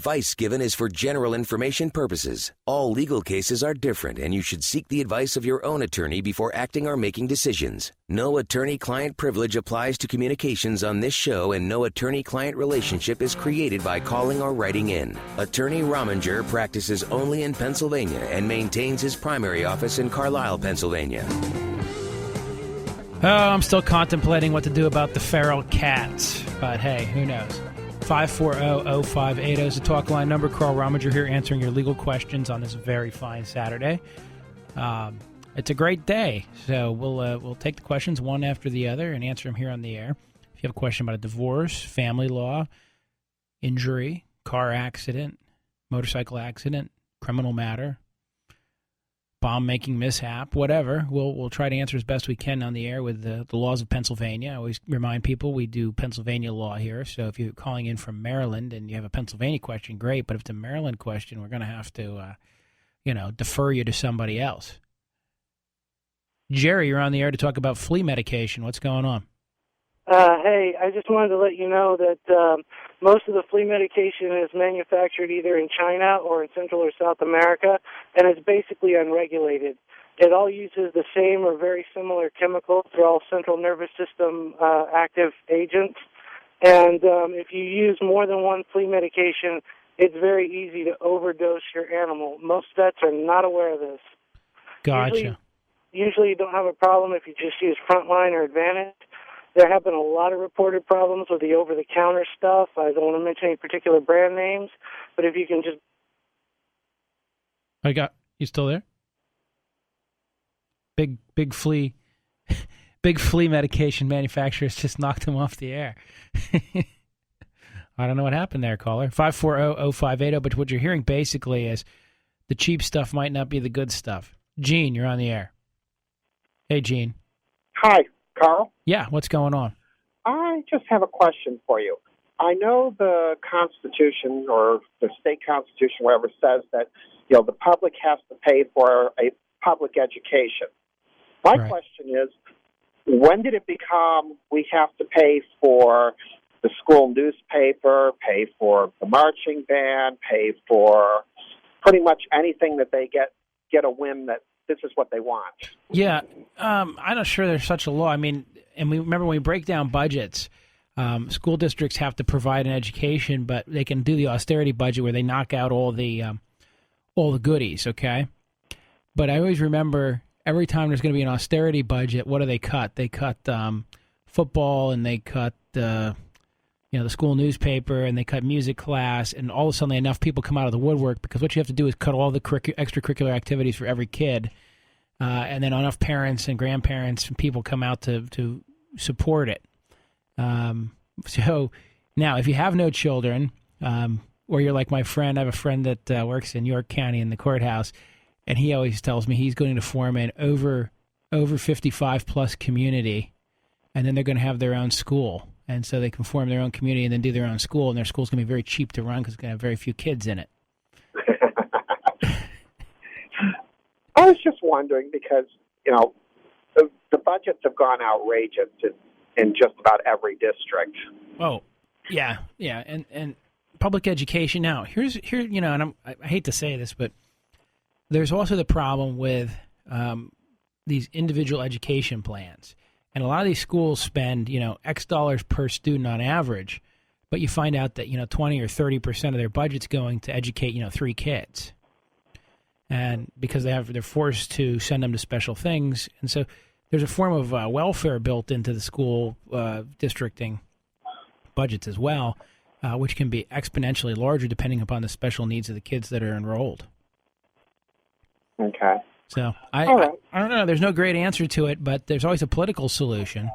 Advice given is for general information purposes. All legal cases are different, and you should seek the advice of your own attorney before acting or making decisions. No attorney-client privilege applies to communications on this show, and no attorney-client relationship is created by calling or writing in. Attorney Rominger practices only in Pennsylvania and maintains his primary office in Carlisle, Pennsylvania. Oh, I'm still contemplating what to do about the feral cats, but hey, who knows? 540-0580 is the talk line number. Carl Rominger here answering your legal questions on this very fine Saturday. It's a great day, so we'll take the questions one after the other and answer them here on the air. If you have a question about a divorce, family law, injury, car accident, motorcycle accident, criminal matter, bomb-making mishap, whatever, we'll try to answer as best we can on the air with the laws of Pennsylvania. I always remind people we do Pennsylvania law here, so if you're calling in from Maryland and you have a Pennsylvania question, great, but if it's a Maryland question, we're going to have to, defer you to somebody else. Jerry, you're on the air to talk about flea medication. What's going on? Hey, I just wanted to let you know that most of the flea medication is manufactured either in China or in Central or South America, and it's basically unregulated. It all uses the same or very similar chemicals. They're all central nervous system active agents. And if you use more than one flea medication, it's very easy to overdose your animal. Most vets are not aware of this. Gotcha. Usually you don't have a problem if you just use Frontline or Advantage. There have been a lot of reported problems with the over-the-counter stuff. I don't want to mention any particular brand names, but if you can just... You still there? Big flea medication manufacturers just knocked him off the air. I don't know what happened there, caller. 540-0580, but what you're hearing basically is the cheap stuff might not be the good stuff. Gene, you're on the air. Hey, Gene. Hi, Carl. Yeah, what's going on? I just have a question for you. I know the Constitution or the state constitution, whatever, says that the public has to pay for a public education. My question is, when did it become we have to pay for the school newspaper, pay for the marching band, pay for pretty much anything that they get a whim that this is what they want? Yeah, I'm not sure there's such a law. I mean, and we remember when we break down budgets, school districts have to provide an education, but they can do the austerity budget where they knock out all the goodies. Okay, but I always remember every time there's going to be an austerity budget, what do they cut? They cut football, and they cut the school newspaper, and they cut music class, and all of a sudden enough people come out of the woodwork because what you have to do is cut all the extracurricular activities for every kid, and then enough parents and grandparents and people come out to support it. So now if you have no children, or you're like my friend, I have a friend that works in York County in the courthouse, and he always tells me he's going to form an over 55 plus community, and then they're going to have their own school. And so they can form their own community and then do their own school, and their school's going to be very cheap to run because it's going to have very few kids in it. I was just wondering because, the budgets have gone outrageous in just about every district. Oh, yeah. And public education. Now, here, and I hate to say this, but there's also the problem with these individual education plans. And a lot of these schools spend, X dollars per student on average, but you find out that, 20 or 30% of their budget's going to educate, 3 kids. And because they're forced to send them to special things. And so there's a form of welfare built into the school districting budgets as well, which can be exponentially larger depending upon the special needs of the kids that are enrolled. Okay. So I don't know. There's no great answer to it, but there's always a political solution.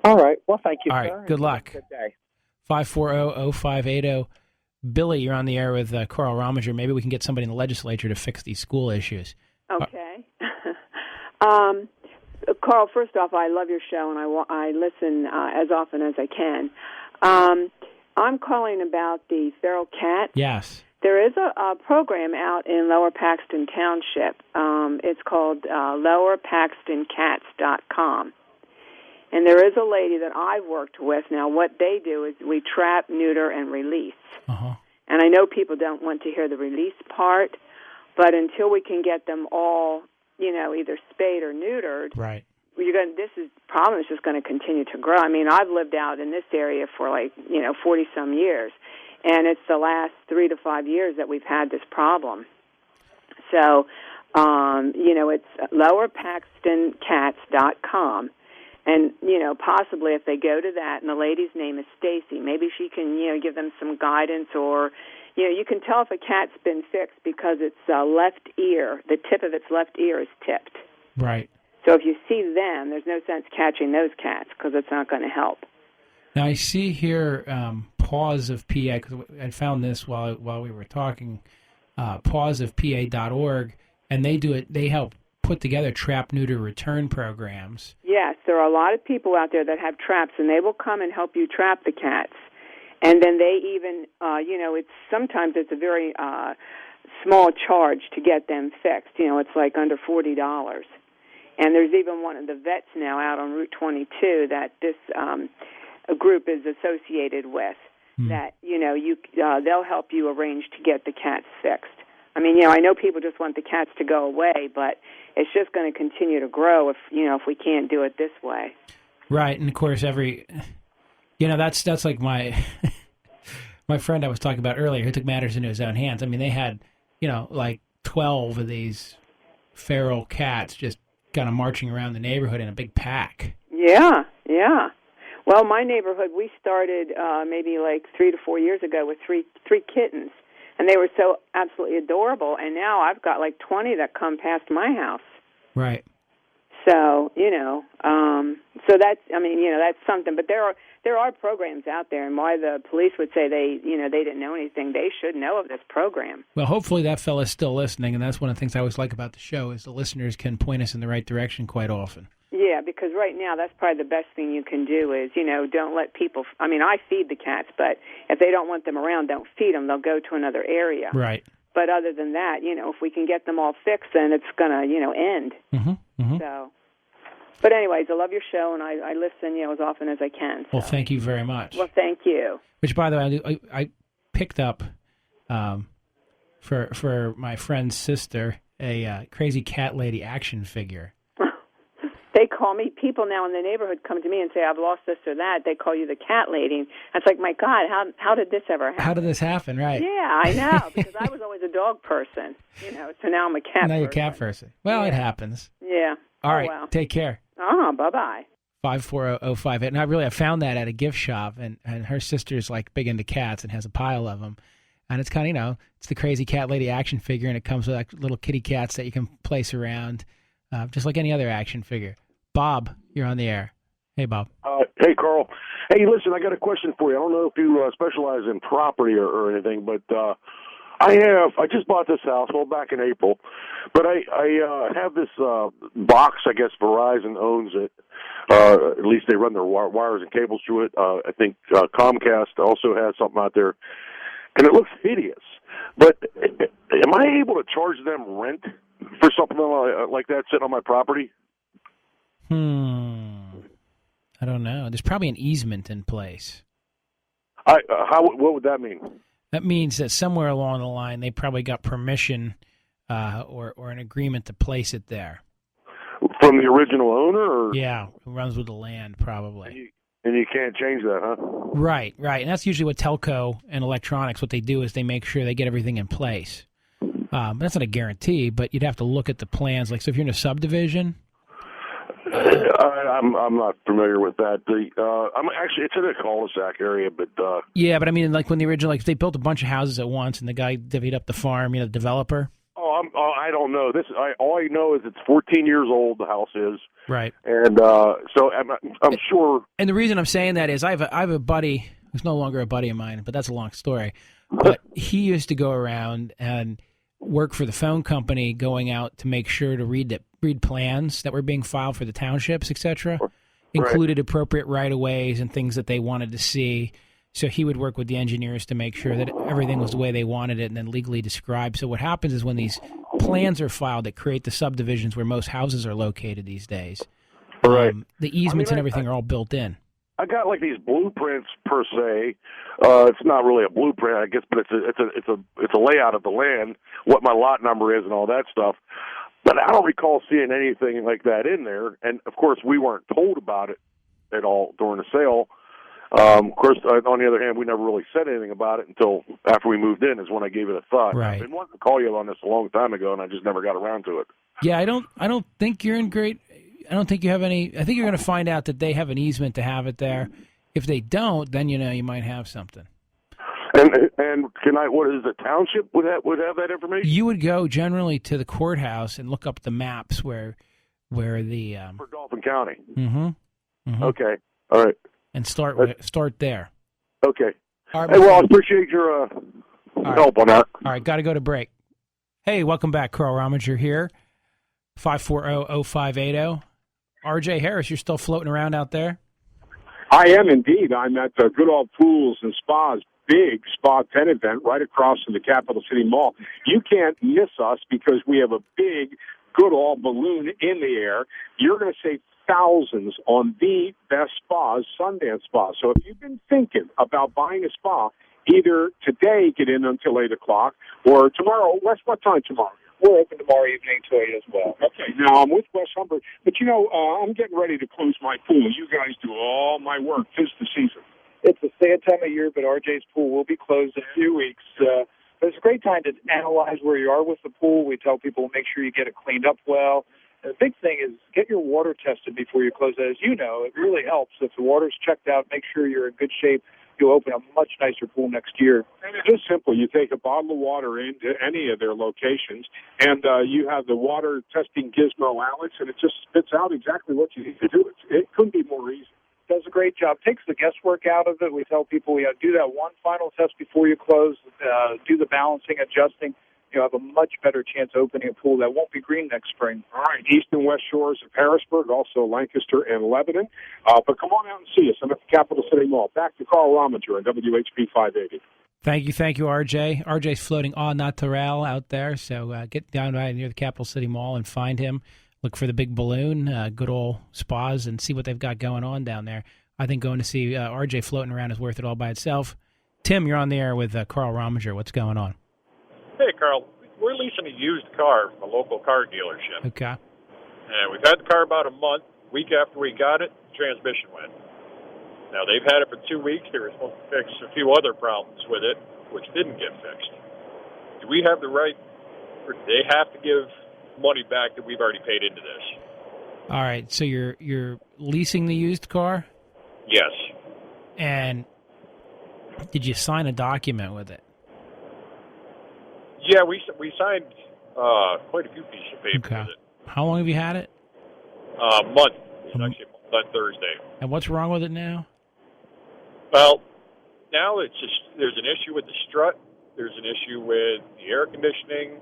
All right. Well, thank you, All sir. right. Good luck. Good day. 540-0580. Billy, you're on the air with Carl Rominger. Maybe we can get somebody in the legislature to fix these school issues. Okay. Carl, first off, I love your show, and I listen as often as I can. I'm calling about the feral cat. Yes. There is a program out in Lower Paxton Township. It's called lowerpaxtoncats.com. And there is a lady that I've worked with. Now, what they do is we trap, neuter, and release. Uh-huh. And I know people don't want to hear the release part, but until we can get them all, either spayed or neutered, right. Problem is just going to continue to grow. I mean, I've lived out in this area for 40-some years, and it's the last 3 to 5 years that we've had this problem. So, it's lowerpaxtoncats.com. And, possibly if they go to that, and the lady's name is Stacy, maybe she can, give them some guidance, or, you can tell if a cat's been fixed because its left ear, the tip of its left ear is tipped. Right. So if you see them, there's no sense catching those cats because it's not going to help. Now, I see here Paws of PA, because I found this while we were talking, pawsofpa.org, and they help put together trap, neuter, return programs. Yes, there are a lot of people out there that have traps, and they will come and help you trap the cats. And then they even, sometimes it's a very small charge to get them fixed. It's like under $40. And there's even one of the vets now out on Route 22 that this a group is associated with. That they'll help you arrange to get the cats fixed. I mean, I know people just want the cats to go away, but it's just going to continue to grow if we can't do it this way. Right, and of course that's like my my friend I was talking about earlier who took matters into his own hands. I mean, they had 12 of these feral cats just kind of marching around the neighborhood in a big pack. Yeah. Well, my neighborhood, we started maybe like 3 to 4 years ago with three kittens, and they were so absolutely adorable. And now I've got like 20 that come past my house. Right. So so that's something. But there are programs out there, and why the police would say they didn't know anything, they should know of this program. Well, hopefully that fellow's still listening, and that's one of the things I always like about the show is the listeners can point us in the right direction quite often. Yeah, because right now that's probably the best thing you can do is, don't let people, I feed the cats, but if they don't want them around, don't feed them. They'll go to another area. Right. But other than that, if we can get them all fixed, then it's going to, end. Mm-hmm. Mm-hmm. So, but anyways, I love your show, and I listen, as often as I can. So. Well, thank you very much. Well, thank you. Which, by the way, I picked up for my friend's sister a crazy cat lady action figure. They call me, people now in the neighborhood come to me and say, I've lost this or that. They call you the cat lady. And it's like, my God, how did this ever happen? How did this happen, right? Yeah, I know, because I was always a dog person, so now I'm a cat person. Now you're a cat person. Well, yeah. It happens. Yeah. All right, well. Take care. Bye-bye. 540-058. And I found that at a gift shop, and her sister's like big into cats and has a pile of them. And it's kind of, it's the crazy cat lady action figure, and it comes with like little kitty cats that you can place around, just like any other action figure. Bob, you're on the air. Hey, Bob. Hey, Carl. Hey, listen, I got a question for you. I don't know if you specialize in property or anything, but I just bought this house, back in April, but I have this box, I guess Verizon owns it. At least they run their wires and cables through it. I think Comcast also has something out there, and it looks hideous. But am I able to charge them rent for something like that sitting on my property? I don't know. There's probably an easement in place. What would that mean? That means that somewhere along the line they probably got permission or an agreement to place it there. From the original owner? Or? Yeah, who runs with the land probably. And you can't change that, huh? Right. And that's usually what telco and electronics, what they do is they make sure they get everything in place. That's not a guarantee, but you'd have to look at the plans. Like, so if you're in a subdivision... I'm not familiar with that. I'm actually, it's in a cul-de-sac area, but yeah, but I mean, like when the original, like they built a bunch of houses at once, and the guy divvied up the farm, the developer. I don't know. All I know is it's 14 years old. The house is right, and so I'm sure. And the reason I'm saying that is I have a buddy who's no longer a buddy of mine, but that's a long story. But he used to go around and work for the phone company, going out to make sure to read plans that were being filed for the townships, etc. Included appropriate right-of-ways and things that they wanted to see. So he would work with the engineers to make sure that everything was the way they wanted it and then legally described. So what happens is when these plans are filed that create the subdivisions where most houses are located these days, Right. The easements and everything are all built in. I got like these blueprints per se. It's not really a blueprint, I guess, but it's a layout of the land, what my lot number is, and all that stuff. But I don't recall seeing anything like that in there. And of course, we weren't told about it at all during the sale. Of course, on the other hand, we never really said anything about it until after we moved in. Is when I gave it a thought. Right. I've been wanting to call you on this a long time ago, and I just never got around to it. Yeah, I don't think you're in great. I don't think you have any. I think you're going to find out that they have an easement to have it there. If they don't, then you might have something. And can I? What is the township would have that information? You would go generally to the courthouse and look up the maps where the for Dauphin County. Mm-hmm. Okay. All right. And start there. Okay. All right, hey, well, I appreciate your help on that. All right, got to go to break. Hey, welcome back, Carl Rominger here. 540-0580. RJ Harris, you're still floating around out there? I am indeed. I'm at the Good Old Pools and Spas big Spa 10 event right across from the Capital City Mall. You can't miss us because we have a big Good Old balloon in the air. You're going to save thousands on the best spas, Sundance Spa. So if you've been thinking about buying a spa, either today get in until 8 o'clock or tomorrow. Wes, what time tomorrow? We're open tomorrow evening to 8 as well. Okay, now I'm with Wes Humbert, but I'm getting ready to close my pool. You guys do all my work. 'Tis the season. It's a sad time of year, but RJ's pool will be closed in a few weeks. But it's a great time to analyze where you are with the pool. We tell people make sure you get it cleaned up well. And the big thing is get your water tested before you close it. As you know, it really helps. If the water's checked out, make sure you're in good shape. You'll open a much nicer pool next year. And it is simple. You take a bottle of water into any of their locations, and you have the water testing gizmo, Alex, and it just spits out exactly what you need to do. It couldn't be more easy. Does a great job. Takes the guesswork out of it. We tell people we do that one final test before you close, do the balancing, adjusting. You'll have a much better chance opening a pool that won't be green next spring. All right, east and west shores of Harrisburg, also Lancaster and Lebanon. But come on out and see us. I'm at the Capital City Mall. Back to Carl Rominger on WHP 580. Thank you, RJ. RJ's floating en naturel out there, so get down right near the Capital City Mall and find him. Look for the big balloon, Good Old Spas, and see what they've got going on down there. I think going to see RJ floating around is worth it all by itself. Tim, you're on the air with Carl Rominger. What's going on? Hey, Carl. We're leasing a used car from a local car dealership. Okay. And we've had the car about a month. Week after we got it, the transmission went. Now, they've had it for 2 weeks. They were supposed to fix a few other problems with it, which didn't get fixed. Do we have the right, or do they have to give money back that we've already paid into this? All right, so you're leasing the used car? Yes. And did you sign a document with it? Yeah, we signed quite a few pieces of paper with it. How long have you had it? A month. It's actually a month on Thursday. And what's wrong with it now? Well, now it's just there's an issue with the strut. There's an issue with the air conditioning.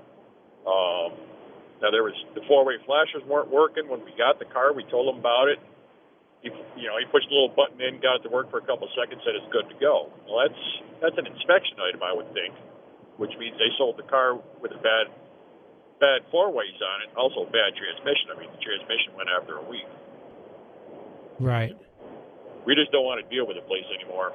Now there was the four-way flashers weren't working when we got the car. We told him about it. He pushed a little button in, got it to work for a couple of seconds, said it's good to go. Well, that's an inspection item, I would think, which means they sold the car with a bad four-ways on it, also bad transmission. I mean, the transmission went after a week. Right. We just don't want to deal with the place anymore.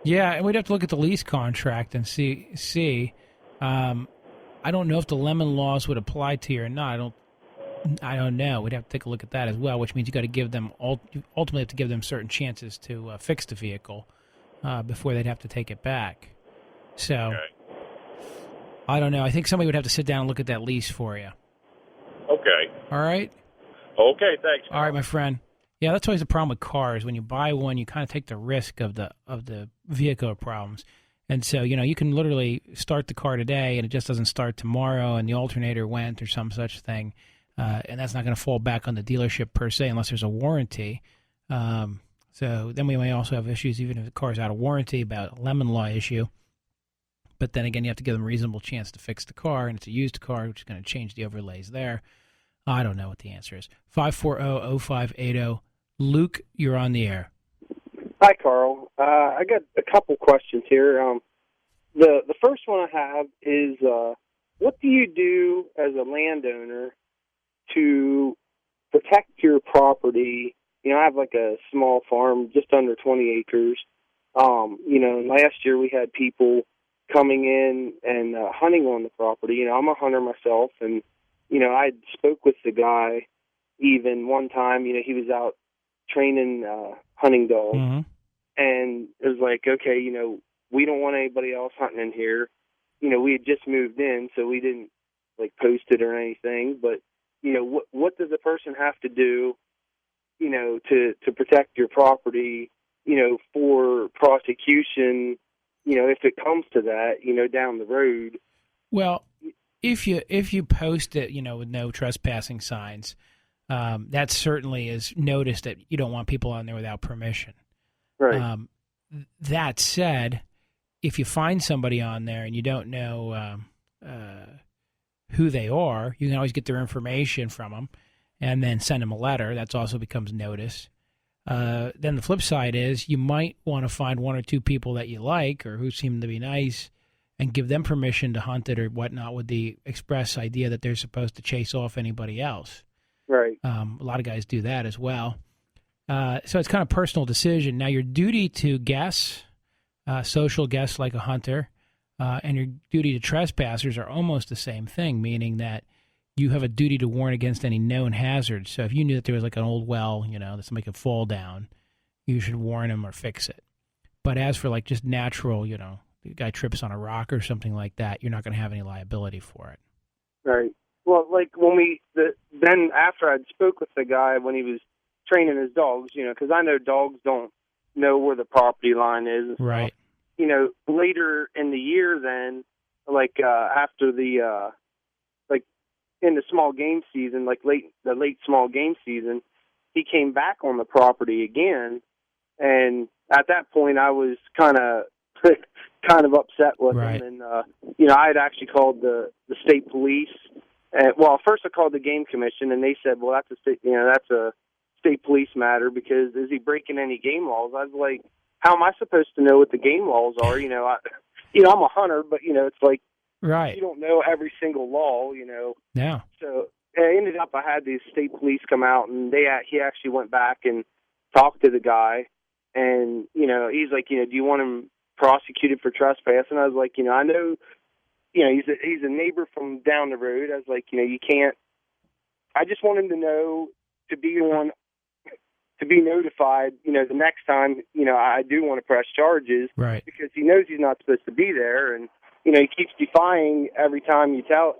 Yeah, and we'd have to look at the lease contract and see. I don't know if the lemon laws would apply to you or not. I don't know. We'd have to take a look at that as well, which means you got to give them ultimately have to give them certain chances to fix the vehicle before they'd have to take it back. So okay. I don't know. I think somebody would have to sit down and look at that lease for you. Okay. All right. Okay. Thanks. All right, my friend. Yeah, that's always the problem with cars. When you buy one, you kind of take the risk of the vehicle problems. And so, you can literally start the car today and it just doesn't start tomorrow and the alternator went or some such thing. And that's not going to fall back on the dealership per se unless there's a warranty. So then we may also have issues even if the car's out of warranty about a lemon law issue. But then again, you have to give them a reasonable chance to fix the car, and it's a used car, which is going to change the overlays there. I don't know what the answer is. 540-0580. Luke, you're on the air. Hi, Carl. I got a couple questions here. The first one I have is, what do you do as a landowner to protect your property I have like a small farm, just under 20 acres. And last year we had people coming in and hunting on the property. I'm a hunter myself, and I spoke with the guy even one time. He was out training hunting dogs, Mm-hmm. and it was like, okay, we don't want anybody else hunting in here. We had just moved in, so we didn't like post it or anything. But what does a person have to do, to protect your property, for prosecution, if it comes to that, down the road? Well, if you post it, with no trespassing signs, that certainly is noticed that you don't want people on there without permission. Right. That said, if you find somebody on there and you don't know who they are, you can always get their information from them and then send them a letter. That also becomes notice. Then the flip side is you might want to find one or two people that you like or who seem to be nice and give them permission to hunt it or whatnot with the express idea that they're supposed to chase off anybody else. Right. A lot of guys do that as well. So it's kind of a personal decision. Now, your duty to guess, social guests like a hunter, and your duty to trespassers are almost the same thing, meaning that you have a duty to warn against any known hazards. So if you knew that there was like an old well, that somebody could fall down, you should warn them or fix it. But as for like just natural, the guy trips on a rock or something like that, you're not going to have any liability for it. Right. Well, like when then after I'd spoke with the guy when he was training his dogs, because I know dogs don't know where the property line is. Right. Later in the year then, like after the in the small game season, like the late small game season, he came back on the property again, and at that point I was kind of upset with right. him, and I had actually called the state police. Well, first I called the game commission, and they said, well, that's a state police matter because is he breaking any game laws? I was like, how am I supposed to know what the game laws are? I'm a hunter, but it's like, right. You don't know every single law, Yeah. So it ended up I had the state police come out, and he actually went back and talked to the guy, and he's like, do you want him prosecuted for trespass? And I was like, I know, he's a neighbor from down the road. I was like, you can't. I just want him to know to be notified, the next time, I do want to press charges, right? Because he knows he's not supposed to be there, and he keeps defying every time you tell,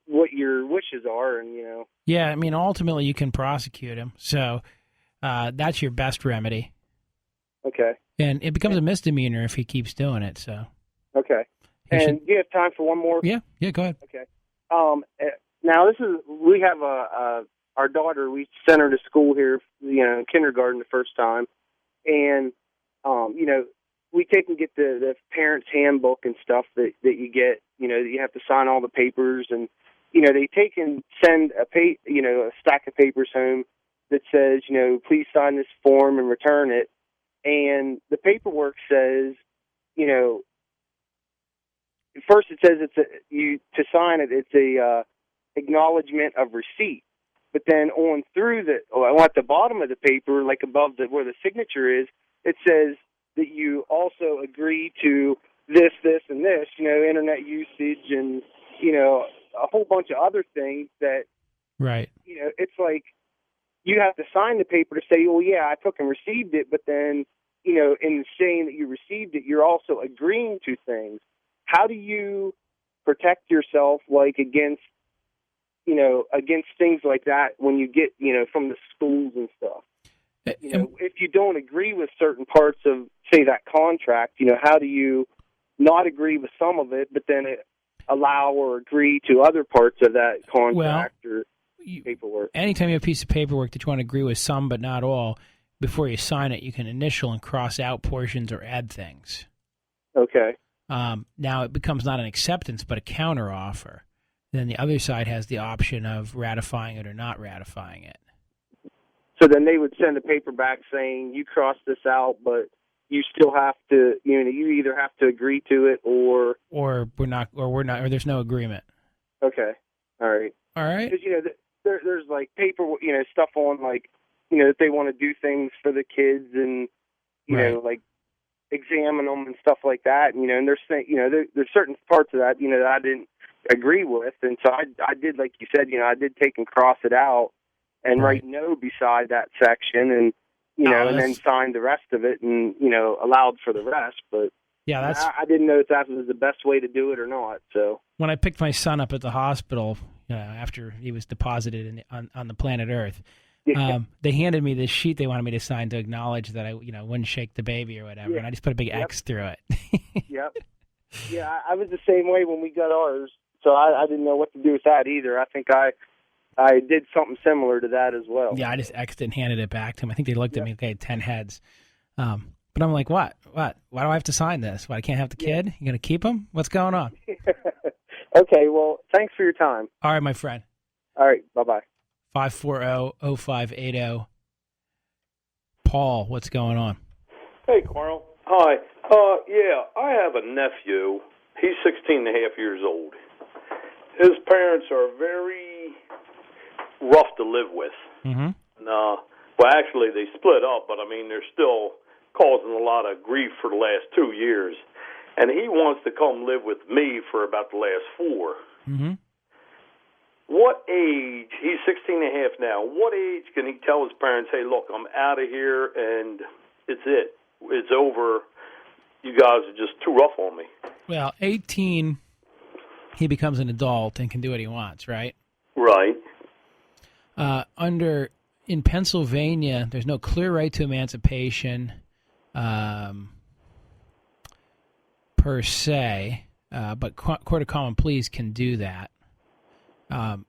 what your wishes are, and Yeah, I mean, ultimately you can prosecute him, so that's your best remedy. Okay. And it becomes a misdemeanor if he keeps doing it. So. Okay. And do you have time for one more? Yeah. Go ahead. Okay. Now we have our daughter. We sent her to school here, kindergarten the first time, and we take and get the parents' handbook and stuff that you get. That you have to sign all the papers, and they take and send a stack of papers home that says, please sign this form and return it. And the paperwork says, first it says to sign it, it's a acknowledgement of receipt. But then on through at the bottom of the paper, like above where the signature is, it says that you also agree to this, and this, internet usage and, a whole bunch of other things that, right. It's like you have to sign the paper to say, well, yeah, I took and received it, but then, in saying that you received it, you're also agreeing to things. How do you protect yourself, like, against things like that when you get, from the schools and stuff? If you don't agree with certain parts of, say, that contract, how do you not agree with some of it, but then allow or agree to other parts of that contract or paperwork? Anytime you have a piece of paperwork that you want to agree with some but not all, before you sign it, you can initial and cross out portions or add things. Okay. Now it becomes not an acceptance but a counteroffer. Then the other side has the option of ratifying it or not ratifying it. So then they would send a paper back saying you crossed this out, but you still have to, you either have to agree to it or we're not, or there's no agreement. Okay. All right. All right. Because there's like paper, stuff on like, that they want to do things for the kids and, you know, like examine them and stuff like that. And they're saying, there's certain parts of that, that I didn't agree with. And so I did, like you said, I did take and cross it out and write no beside that section and, and then signed the rest of it and, allowed for the rest. But yeah, I didn't know if that was the best way to do it or not. So when I picked my son up at the hospital, after he was deposited on the planet Earth, they handed me this sheet they wanted me to sign to acknowledge that I, wouldn't shake the baby or whatever, and I just put a big X through it. Yep. Yeah, I was the same way when we got ours, so I didn't know what to do with that either. I think I did something similar to that as well. Yeah, I just X'd it and handed it back to him. I think they looked at me, okay, 10 heads. But I'm like, what? Why do I have to sign this? What, I can't have the kid? You going to keep him? What's going on? Okay, well, thanks for your time. All right, my friend. All right, bye-bye. 540-0580. Paul, what's going on? Hey, Carl. Hi. Yeah, I have a nephew. He's 16 and a half years old. His parents are very rough to live with. Mm-hmm. Well, actually, they split up, but, I mean, they're still causing a lot of grief for the last 2 years. And he wants to come live with me for about the last 4. Mm-hmm. What age, he's 16 and a half now, what age can he tell his parents, hey, look, I'm out of here and it's it. It's over. You guys are just too rough on me. Well, 18, he becomes an adult and can do what he wants, right? Right. In Pennsylvania, there's no clear right to emancipation per se, but Court of Common Pleas can do that.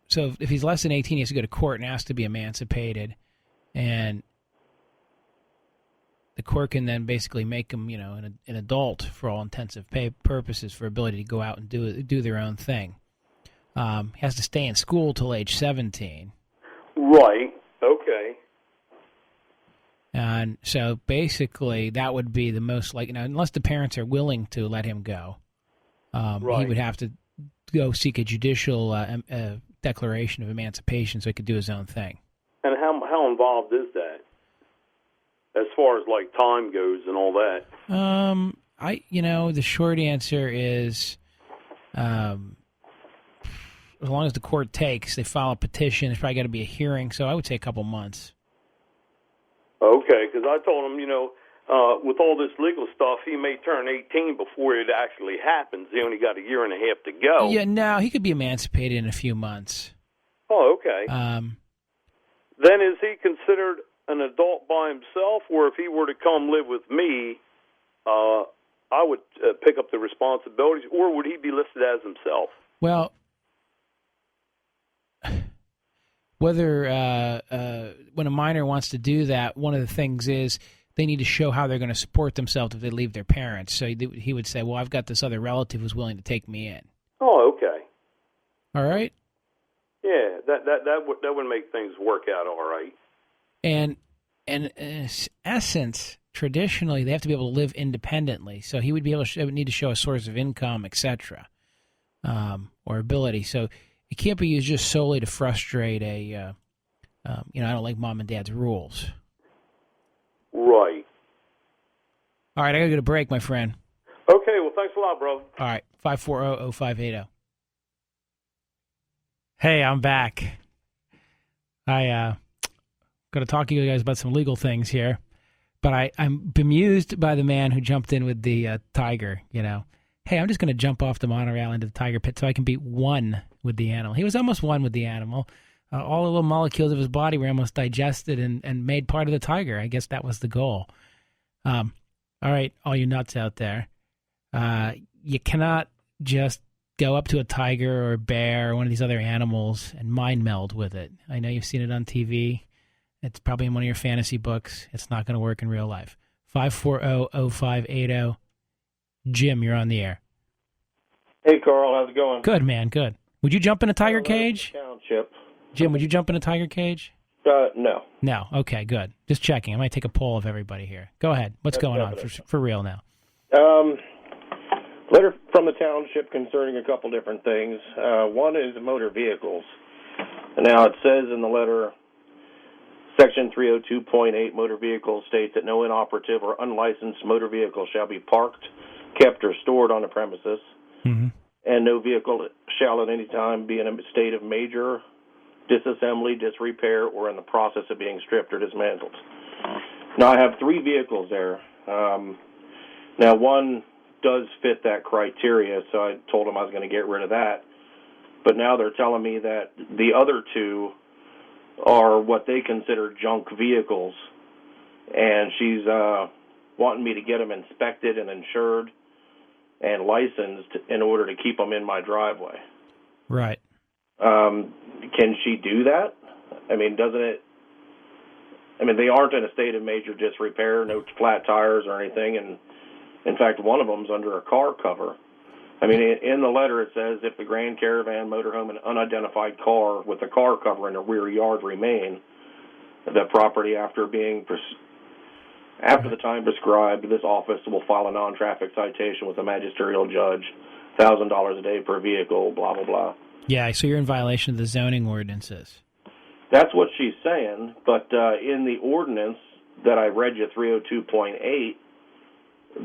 So if he's less than 18, he has to go to court and ask to be emancipated, and the court can then basically make him, an adult for all intensive purposes for ability to go out and do their own thing. He has to stay in school till age 17. Right. Okay. And so basically that would be the most unless the parents are willing to let him go, he would have to go seek a judicial declaration of emancipation so he could do his own thing. And how involved is that, as far as like time goes and all that? The short answer is, as long as the court takes, they file a petition. There's probably got to be a hearing, so I would say a couple months. Okay, because I told him, with all this legal stuff, he may turn 18 before it actually happens. He only got a year and a half to go. Yeah, no, he could be emancipated in a few months. Oh, okay. Then is he considered an adult by himself, or if he were to come live with me, I would pick up the responsibilities, or would he be listed as himself? Well, whether when a minor wants to do that, one of the things is they need to show how they're going to support themselves if they leave their parents. So he would say, well, I've got this other relative who's willing to take me in. Oh, okay. All right? Yeah, that would make things work out all right. And in essence, traditionally, they have to be able to live independently. So he would be able to need to show a source of income, etc., or ability. So it can't be used just solely to frustrate I don't like mom and dad's rules. Right. All right, I got to get a break, my friend. Okay, well, thanks a lot, bro. All right, 540-0580. Hey, I'm back. I got to talk to you guys about some legal things here, but I'm bemused by the man who jumped in with the tiger, Hey, I'm just going to jump off the monorail into the tiger pit so I can be one with the animal. He was almost one with the animal. All the little molecules of his body were almost digested and made part of the tiger. I guess that was the goal. All right, all you nuts out there. You cannot just go up to a tiger or a bear or one of these other animals and mind meld with it. I know you've seen it on TV. It's probably in one of your fantasy books. It's not going to work in real life. 540-0580. Jim, you're on the air. Hey, Carl. How's it going? Good, man. Good. Would you jump in a tiger cage? Township. Jim, would you jump in a tiger cage? No. No. Okay, good. Just checking. I might take a poll of everybody here. Go ahead. What's going on for real now? Letter from the township concerning a couple different things. One is motor vehicles. Now, it says in the letter, Section 302.8 motor vehicles states that no inoperative or unlicensed motor vehicle shall be parked, kept, or stored on the premises, and no vehicle shall at any time be in a state of major disassembly, disrepair, or in the process of being stripped or dismantled. Now, I have 3 vehicles there. Now, one does fit that criteria, so I told them I was going to get rid of that. But now they're telling me that the other 2 are what they consider junk vehicles, and she's wanting me to get them inspected and insured and licensed in order to keep them in my driveway. Right. Can she do that? I mean, doesn't it? I mean, they aren't in a state of major disrepair, no flat tires or anything, and in fact, one of them's under a car cover. I mean, in the letter it says if the Grand Caravan, motorhome, and unidentified car with the car cover in the rear yard remain, the property after the time prescribed, this office will file a non-traffic citation with a magisterial judge, $1,000 a day per vehicle, blah, blah, blah. Yeah, so you're in violation of the zoning ordinances. That's what she's saying, but in the ordinance that I read you, 302.8,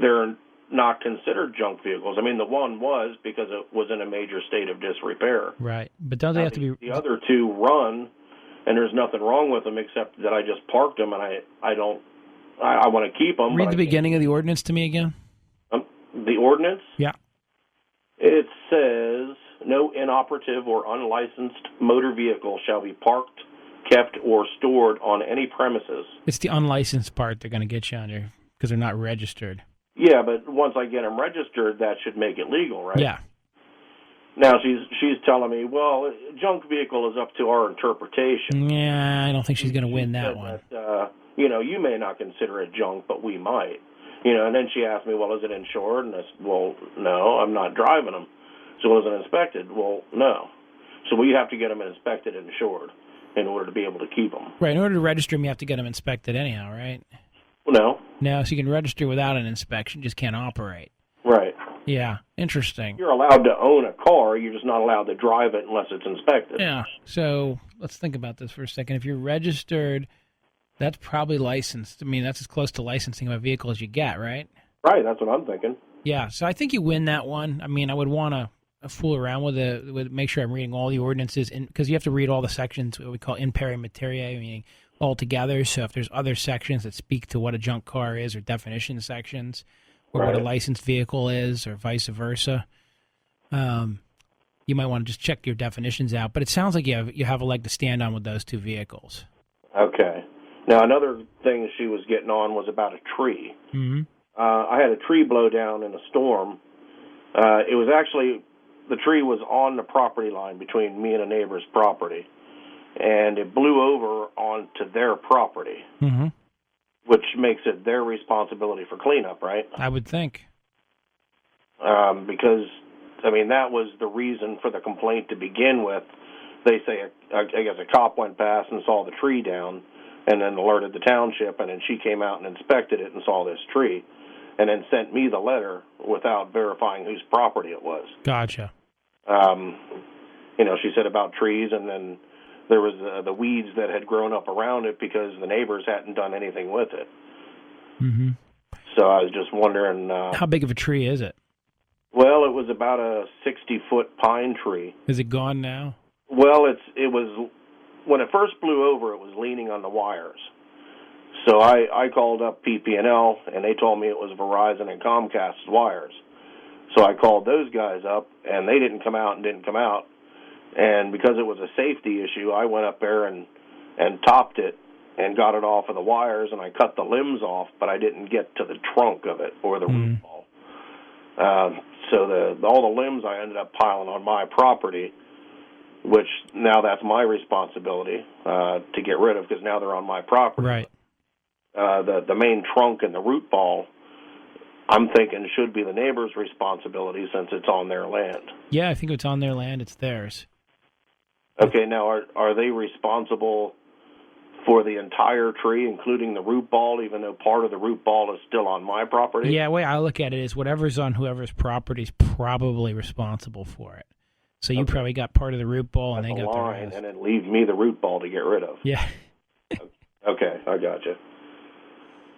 they're not considered junk vehicles. I mean, the one was because it was in a major state of disrepair. Right, but don't they have to be... The other 2 run, and there's nothing wrong with them except that I just parked them, and I want to keep them. Read the beginning of the ordinance to me again. The ordinance? Yeah. It says, no inoperative or unlicensed motor vehicle shall be parked, kept, or stored on any premises. It's the unlicensed part they're going to get you under because they're not registered. Yeah, but once I get them registered, that should make it legal, right? Yeah. Now she's telling me, well, junk vehicle is up to our interpretation. Yeah, I don't think she's going to win that one. That, you may not consider it junk, but we might. And then she asked me, well, is it insured? And I said, well, no, I'm not driving them. So was it inspected? Well, no. So we have to get them inspected and insured in order to be able to keep them. Right. In order to register them, you have to get them inspected anyhow, right? No. No, so you can register without an inspection, just can't operate. Right. Yeah, interesting. You're allowed to own a car, you're just not allowed to drive it unless it's inspected. Yeah, so let's think about this for a second. If you're registered, that's probably licensed. I mean, that's as close to licensing of a vehicle as you get, right? Right, that's what I'm thinking. Yeah, so I think you win that one. I mean, I would want to fool around with it, make sure I'm reading all the ordinances, because you have to read all the sections, what we call in pari materia, meaning all together. So if there's other sections that speak to what a junk car is, or definition sections, or what a licensed vehicle is, or vice versa, you might want to just check your definitions out. But it sounds like you have a leg to stand on with those 2 vehicles. Okay. Now, another thing she was getting on was about a tree. Mm-hmm. I had a tree blow down in a storm. It was actually, the tree was on the property line between me and a neighbor's property, and it blew over onto their property, which makes it their responsibility for cleanup, right? I would think. Because, I mean, that was the reason for the complaint to begin with. They say, I guess a cop went past and saw the tree down, and then alerted the township, and then she came out and inspected it and saw this tree, and then sent me the letter without verifying whose property it was. Gotcha. She said about trees, and then there was the weeds that had grown up around it because the neighbors hadn't done anything with it. Mm-hmm. So I was just wondering... how big of a tree is it? Well, it was about a 60-foot pine tree. Is it gone now? Well, it was... When it first blew over, it was leaning on the wires. So I called up PP&L, and they told me it was Verizon and Comcast's wires. So I called those guys up, and they didn't come out. And because it was a safety issue, I went up there and topped it and got it off of the wires, and I cut the limbs off, but I didn't get to the trunk of it or the root ball. So all the limbs I ended up piling on my property, which now that's my responsibility to get rid of because now they're on my property. Right. The main trunk and the root ball, I'm thinking, should be the neighbor's responsibility since it's on their land. Yeah, I think if it's on their land, it's theirs. Okay, now are they responsible for the entire tree, including the root ball, even though part of the root ball is still on my property? Yeah, the way I look at it is whatever's on whoever's property is probably responsible for it. So you probably got part of the root ball, and they got the line, rest. and then leave me the root ball to get rid of. Yeah. Okay, I gotcha.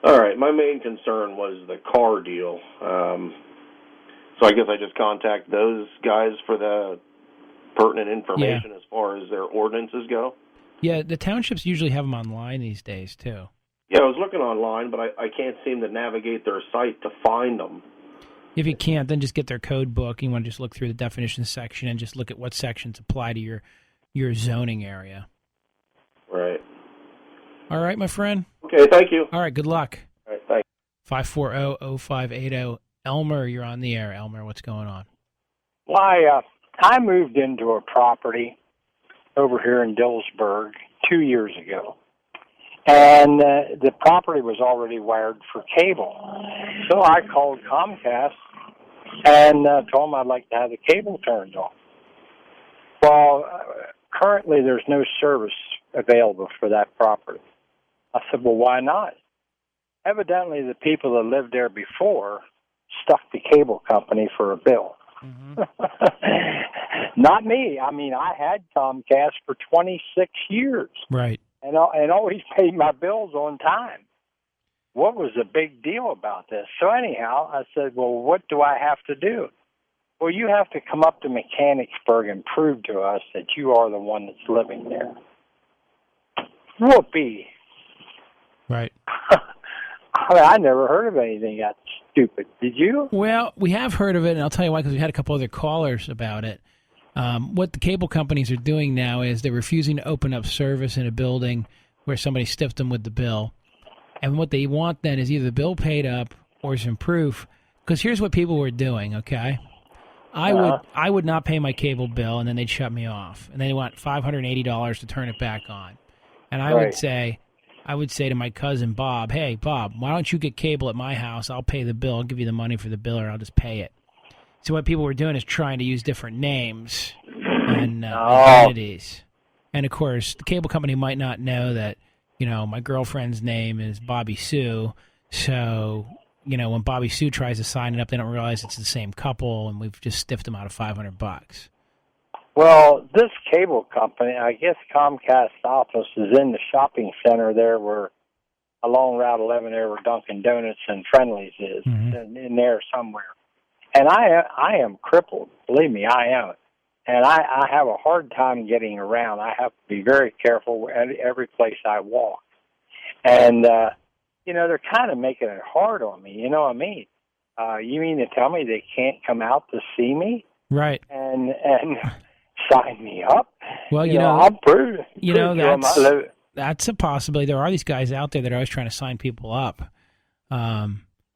All right, my main concern was the car deal. So I guess I just contact those guys for the pertinent information as far as their ordinances go? Yeah, the townships usually have them online these days, too. Yeah, I was looking online, but I can't seem to navigate their site to find them. If you can't, then just get their code book. You want to just look through the definitions section and just look at what sections apply to your zoning area. Right. All right, my friend. Okay, thank you. All right, good luck. All right, thanks. 540-0580. Elmer, you're on the air. Elmer, what's going on? Well, I moved into a property over here in Dillsburg 2 years ago. And the property was already wired for cable. So I called Comcast and told them I'd like to have the cable turned on. Well, currently there's no service available for that property. I said, well, why not? Evidently, the people that lived there before stuck the cable company for a bill. Mm-hmm. Not me. I mean, I had Comcast for 26 years. Right. And always paid my bills on time. What was the big deal about this? So anyhow, I said, well, what do I have to do? Well, you have to come up to Mechanicsburg and prove to us that you are the one that's living there. Whoopee. Right. I mean, I never heard of anything that stupid. Did you? Well, we have heard of it, and I'll tell you why, because we had a couple other callers about it. What the cable companies are doing now is they're refusing to open up service in a building where somebody stiffed them with the bill. And what they want then is either the bill paid up or some proof. Because here's what people were doing, okay? I would not pay my cable bill, and then they'd shut me off. And they want $580 to turn it back on. And I would say to my cousin Bob, hey, Bob, why don't you get cable at my house? I'll pay the bill. I'll give you the money for the bill, or I'll just pay it. So what people were doing is trying to use different names and identities. And, of course, the cable company might not know that, my girlfriend's name is Bobby Sue. So, when Bobby Sue tries to sign it up, they don't realize it's the same couple, and we've just stiffed them out of $500. Well, this cable company, I guess Comcast's office is in the shopping center there along Route 11 there where Dunkin' Donuts and Friendly's is, in there somewhere. And I am crippled. Believe me, I am. And I have a hard time getting around. I have to be very careful at every place I walk. And, they're kind of making it hard on me. You know what I mean? You mean to tell me they can't come out to see me? Right. And sign me up? Well, I'll prove that's a possibility. There are these guys out there that are always trying to sign people up.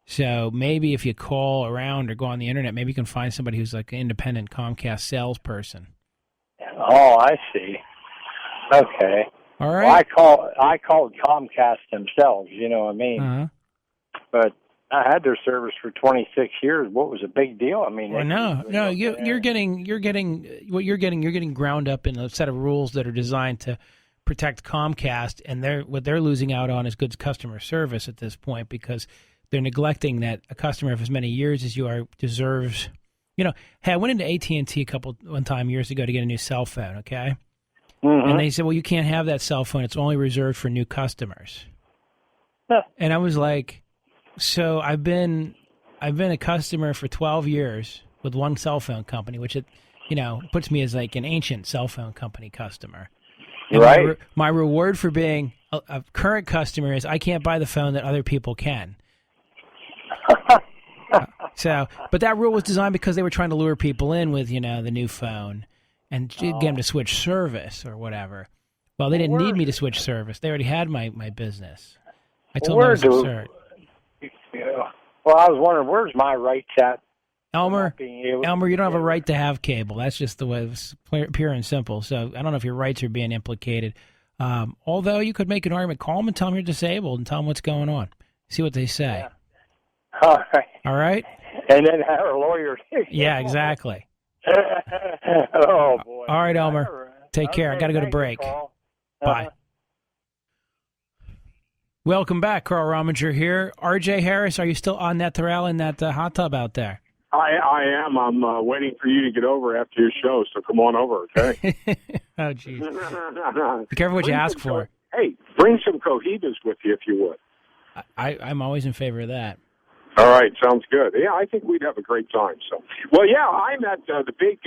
So maybe if you call around or go on the internet, maybe you can find somebody who's like an independent Comcast salesperson. Oh, I see. Okay. All right. Well, I called Comcast themselves, you know what I mean? Uh-huh. But I had their service for 26 years. What was a big deal? I mean, you're getting ground up in a set of rules that are designed to protect Comcast, and what they're losing out on is good customer service at this point because they're neglecting that a customer of as many years as you are deserves. Hey, I went into AT&T one time years ago to get a new cell phone. Okay, and they said, "Well, you can't have that cell phone. It's only reserved for new customers." And I was like, "So I've been a customer for 12 years with one cell phone company, which puts me as like an ancient cell phone company customer." And right. My reward for being a current customer is I can't buy the phone that other people can. But that rule was designed because they were trying to lure people in with, the new phone and get them to switch service or whatever. Well, they didn't need me to switch service. They already had my business. I told them it was absurd. Well, I was wondering, where's my rights at? Elmer, you don't have a right to have cable. That's just the way it's pure and simple. So I don't know if your rights are being implicated. Although you could make an argument, call them and tell them you're disabled and tell them what's going on. See what they say. Yeah. All right. All right? And then have a lawyer. Yeah, exactly. Oh, boy. All right, Elmer. Take care. I got to go to break. Bye. Welcome back. Carl Rominger here. RJ Harris, are you still on that Terrell in that hot tub out there? I am. I'm waiting for you to get over after your show, so come on over, okay? Oh, jeez. Be careful what you ask for. Hey, bring some cohibas with you if you would. I'm always in favor of that. All right, sounds good. Yeah, I think we'd have a great time. So, well, yeah, I'm at the big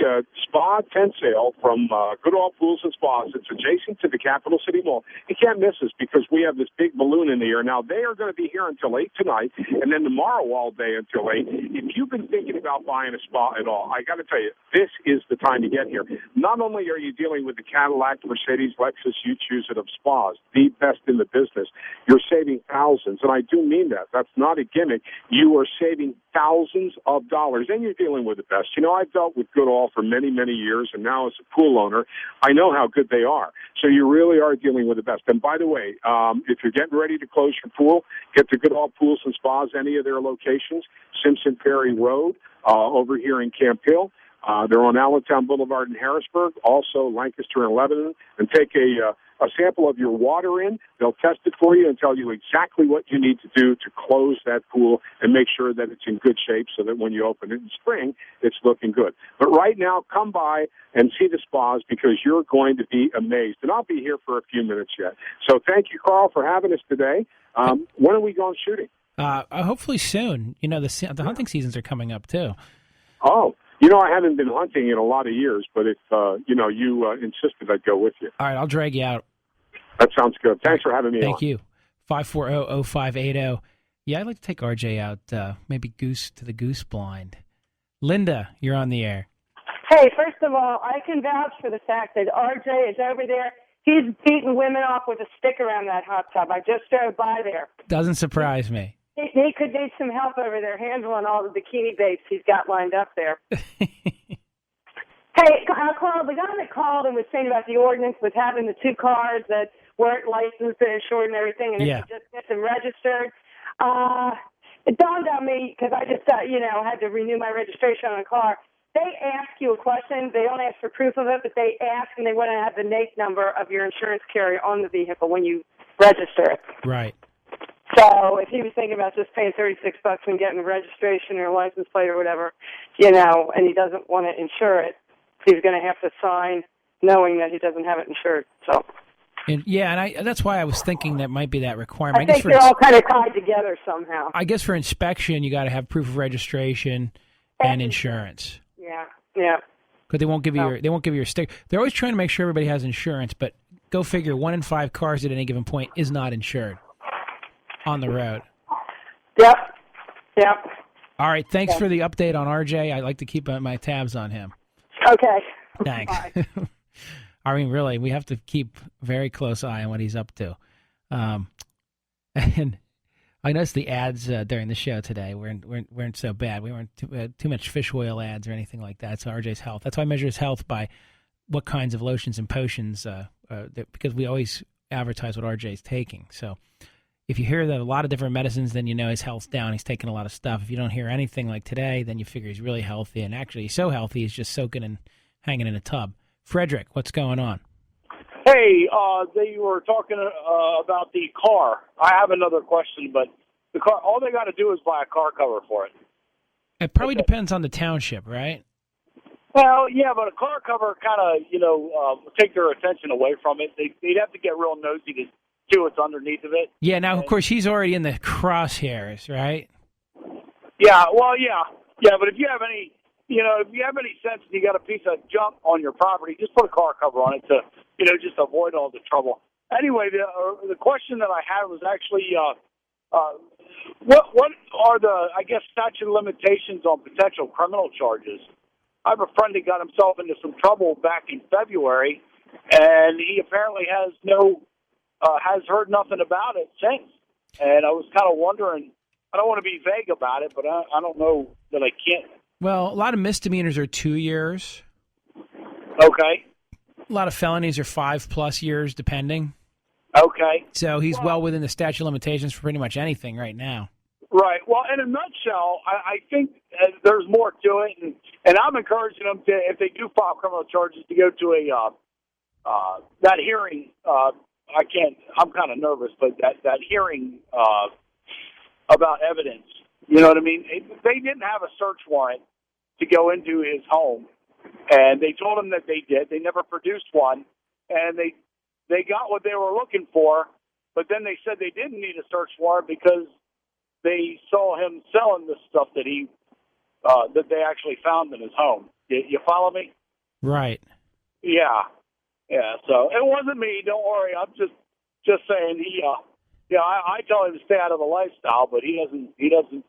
spa tent sale from Good Old Pools and Spas. It's adjacent to the Capital City Mall. You can't miss us because we have this big balloon in the air. Now, they are going to be here until 8 tonight, and then tomorrow all day until 8. If you've been thinking about buying a spa at all, I got to tell you, this is the time to get here. Not only are you dealing with the Cadillac, Mercedes, Lexus, you choose it of spas, the best in the business, you're saving thousands, and I do mean that. That's not a gimmick. You are saving thousands of dollars, and you're dealing with the best. You know, I've dealt with Goodall for many, many years, and now as a pool owner, I know how good they are. So you really are dealing with the best. And by the way, if you're getting ready to close your pool, get to Goodall Pools and Spas, any of their locations, Simpson Ferry Road, over here in Camp Hill. They're on Allentown Boulevard in Harrisburg, also Lancaster and Lebanon, and take a sample of your water in. They'll test it for you and tell you exactly what you need to do to close that pool and make sure that it's in good shape so that when you open it in spring, it's looking good. But right now, come by and see the spas because you're going to be amazed. And I'll be here for a few minutes yet. So thank you, Carl, for having us today. When are we going shooting? Hopefully soon. You know, the hunting seasons are coming up, too. Oh. You know, I haven't been hunting in a lot of years, but if, you insisted, I'd go with you. All right, I'll drag you out. That sounds good. Thanks for having me on. Thank you. 540-0580. Yeah, I'd like to take RJ out, maybe to the goose blind. Linda, you're on the air. Hey, first of all, I can vouch for the fact that RJ is over there. He's beating women off with a stick around that hot tub. I just drove by there. Doesn't surprise me. He could need some help over there handling all the bikini babes he's got lined up there. Hey, Carl, the guy that called and was saying about the ordinance with having the two cars that weren't licensed and insured and everything, and if you just get them registered, it dawned on me, because I just, had to renew my registration on a car. They ask you a question. They don't ask for proof of it, but they ask, and they want to have the NAIC number of your insurance carrier on the vehicle when you register it. Right. So if he was thinking about just paying $36 and getting a registration or a license plate or whatever, and he doesn't want to insure it, he's going to have to sign knowing that he doesn't have it insured. So. And that's why I was thinking that might be that requirement. I think they're all kind of tied together somehow. I guess for inspection, you got to have proof of registration and insurance. Yeah. Because they won't give you your sticker. They're always trying to make sure everybody has insurance, but go figure, 1 in 5 cars at any given point is not insured on the road. Yep. All right. Thanks for the update on RJ. I like to keep my tabs on him. Okay. Thanks. I mean, really, we have to keep very close eye on what he's up to. And I noticed the ads during the show today weren't so bad. We weren't too much fish oil ads or anything like that. So RJ's health. That's why I measure his health by what kinds of lotions and potions, because we always advertise what RJ's taking. So if you hear that a lot of different medicines, then you know his health's down. He's taking a lot of stuff. If you don't hear anything like today, then you figure he's really healthy. And actually, he's so healthy, he's just soaking and hanging in a tub. Frederick, what's going on? Hey, they were talking about the car. I have another question, but the car, all they got to do is buy a car cover for it. It probably depends on the township, right? Well, yeah, but a car cover kind of, take their attention away from it. They'd have to get real nosy to see what's underneath of it. Yeah, now, of course, he's already in the crosshairs, right? Yeah, well, yeah. Yeah, but if you have any, if you have any sense and you got a piece of junk on your property, just put a car cover on it to, just avoid all the trouble. Anyway, the question that I had was actually, what are the, statute of limitations on potential criminal charges? I have a friend that got himself into some trouble back in February, and he apparently has heard nothing about it since. And I was kind of wondering, I don't want to be vague about it, but I don't know that I can't. Well, a lot of misdemeanors are 2 years. Okay. A lot of felonies are 5+ years, depending. Okay. So he's well within the statute of limitations for pretty much anything right now. Right. Well, in a nutshell, I think there's more to it, and I'm encouraging them to, if they do file criminal charges, to go to that hearing. I'm kind of nervous, but that hearing about evidence. You know what I mean? They didn't have a search warrant to go into his home. And they told him that they did. They never produced one. And they got what they were looking for, but then they said they didn't need a search warrant because they saw him selling the stuff that that they actually found in his home. You follow me? Right. Yeah. So it wasn't me. Don't worry. I'm just saying. I tell him to stay out of the lifestyle, but he doesn't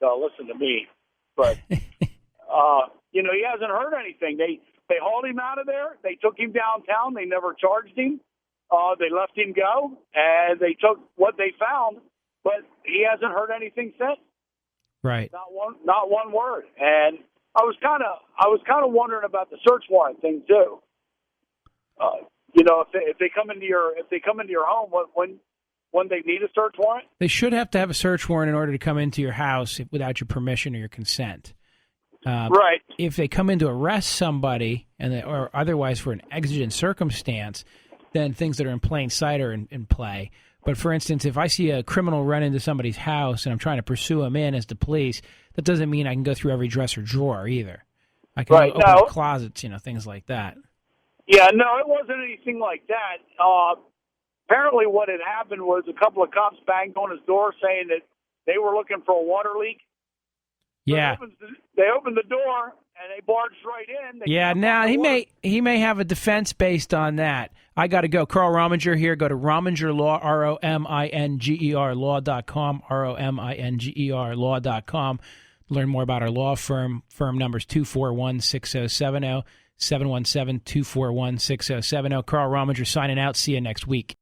listen to me. But he hasn't heard anything. They hauled him out of there. They took him downtown. They never charged him. They let him go, and they took what they found, but he hasn't heard anything since. Right. Not one word. And I was kind of wondering about the search warrant thing too. If they come into your home, when they need a search warrant, they should have to have a search warrant in order to come into your house without your permission or your consent. Right. If they come in to arrest somebody or otherwise for an exigent circumstance, then things that are in plain sight are in play. But for instance, if I see a criminal run into somebody's house and I'm trying to pursue him in as the police, that doesn't mean I can go through every dresser drawer either. I can open up closets, things like that. Yeah, no, it wasn't anything like that. Apparently what had happened was a couple of cops banged on his door saying that they were looking for a water leak. Yeah. They opened the door and they barged right in. Now he may have a defense based on that. I got to go. Carl Rominger here. Go to Rominger Law, ROMINGER law.com, ROMINGER law.com. Learn more about our law firm. Firm numbers 241-6070, 717-241-6070. Carl Rominger signing out. See you next week.